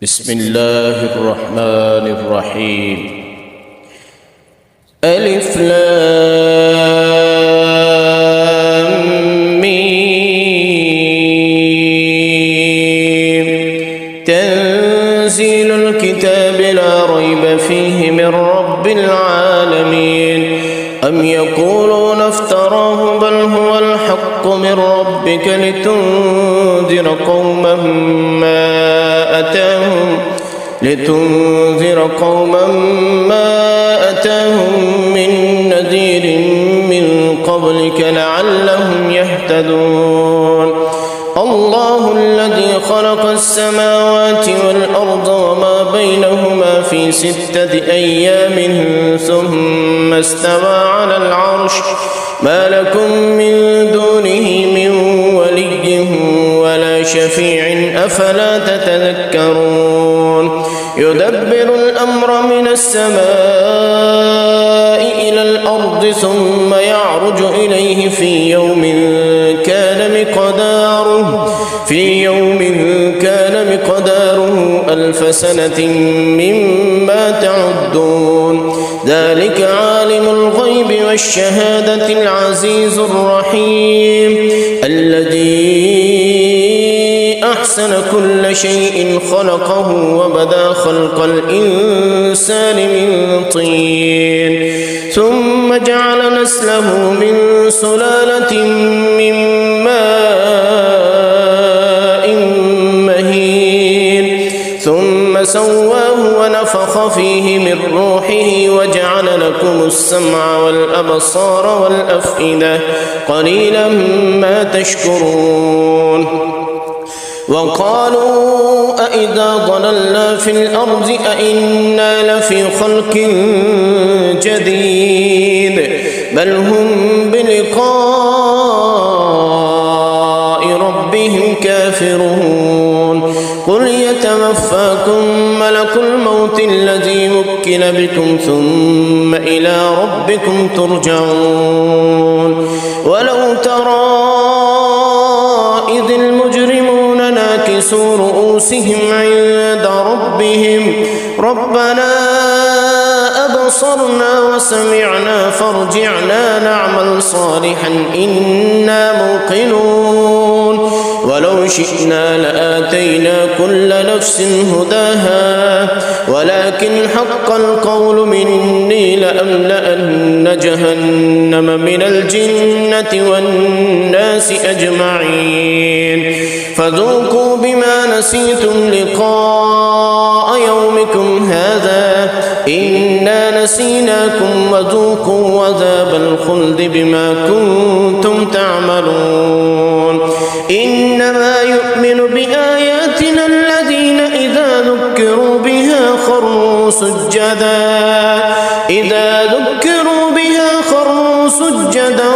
بسم الله الرحمن الرحيم. ألف لام ميم. تنزيل الكتاب لا ريب فيه من رب العالمين. أم يقولون افتراه بل هو الحق من ربك لتنذر قوما ما أتاهم من نذير من قبلك لعلهم يهتدون. الله الذي خلق السماوات والأرض وما بينهما في 6 أيام ثم استوى على العرش ما لكم من دونه من ولي ولا شفيع أفلا تتذكرون. يدبر الأمر من السماء إلى الأرض ثم يعرج إليه في يوم كان مقداره 1000 سنة مما تعدون. ذلك عالم الغيب والشهادة العزيز الرحيم الذي أحسن كل شيء خلقه وبدأ خلق الإنسان من طين ثم جعل نسله من سلالة من ماء مهين ثم سواه ونفخ فيه من روحه وجعل لكم السمع والأبصار والأفئدة قليلا ما تشكرون. وقالوا أإذا ضللنا في الأرض أإنا لفي خلق جديد بل هم بلقاء ربهم كافرون. قل يتوفاكم ملك الموت الذي وكل بكم ثم إلى ربكم ترجعون. ولو ترى إذ المجرمون ناكسوا رؤوسهم عند ربهم ربنا أبصرنا وسمعنا فارجعنا نعمل صالحا إنا موقنون. ولو شئنا لآتينا كل نفس هداها ولكن حق القول مني لأملأن جهنم من الجنة والناس أجمعين. فذوقوا بما نسيتم لقاء يومكم هذا إنا نسيناكم وذوقوا عذاب الخلد بما كنتم تعملون. إنما يؤمن بآياتنا الذين إذا ذكروا بها خروا سجدا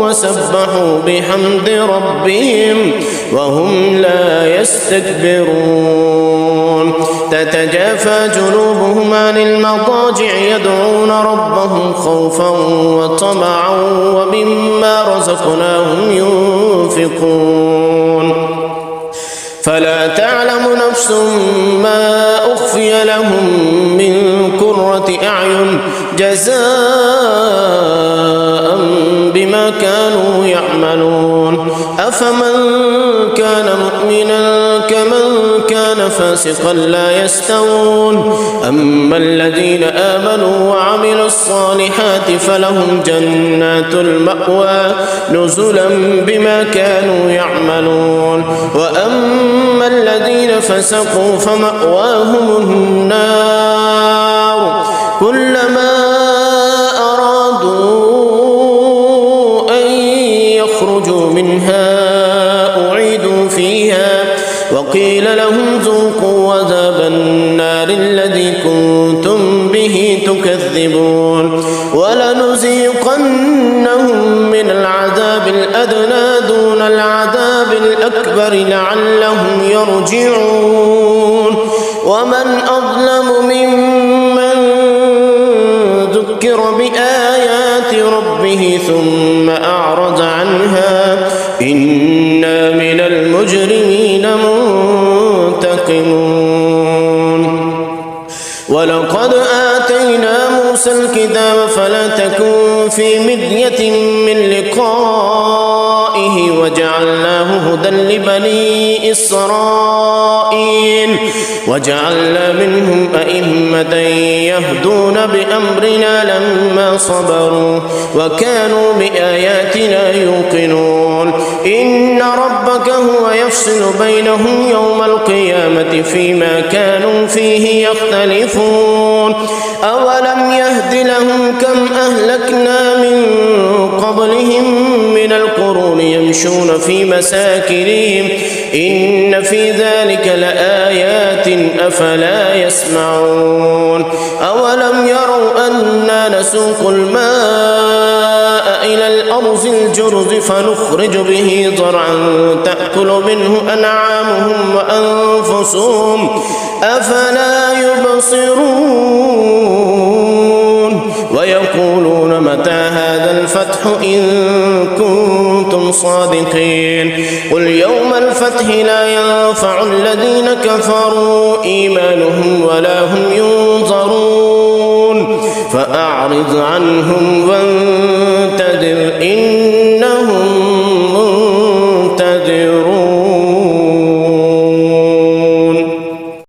وسبحوا بحمد ربهم وهم لا يستكبرون. تتجافى جنوبهم عن المضاجع يدعون ربهم خوفا وطمعا ومما رزقناهم ينفقون. فلا تعلم نفس ما أخفي لهم من قرة أعين جزاء بما كانوا يعملون. أفمن كان مؤمنا كمن كان فاسقا لا يستوون. أما الذين آمنوا وعملوا الصالحات فلهم جنات المأوى نزلا بما كانوا يعملون. وأما الذين فسقوا فمأواهم النار كلما أرادوا أن يخرجوا منها أعيدوا فيها وقيل لهم ذوقوا عذاب النار الذي كنتم به تكذبون. ولنذيقنهم من العذاب الأدنى دون العذاب الأكبر لعلهم يرجعون. ومن أظلم ممن ذكر بآيات ربه ثم أعرض عنها إنا من المجرمين منتقمون. ظالمون ولقد آتينا موسى الكتاب فلا تكن في مرية من لقائه وجعلناه هدى لبني إسرائيل وجعلنا منهم أئمة يهدون بأمرنا لما صبروا وكانوا بآياتنا يوقنون إن ربك هو يفصل بينهم يوم القيامة فيما كانوا فيه يختلفون أولم يهد لهم كم أهلكنا من قبلهم من القرون يمشون في مساكنهم إن في ذلك لآيات أفلا يسمعون أولم يروا أنا نسوق الماء إلى الأرض الجرز فنخرج به زرعا تأكل منه أنعامهم وأنفسهم أفلا يبصرون ويقولون متى هذا الفتح إن كنتم صادقين قل يوم الفتح لا ينفع الذين كفروا إيمانهم ولا هم ينظرون فأعرض عنهم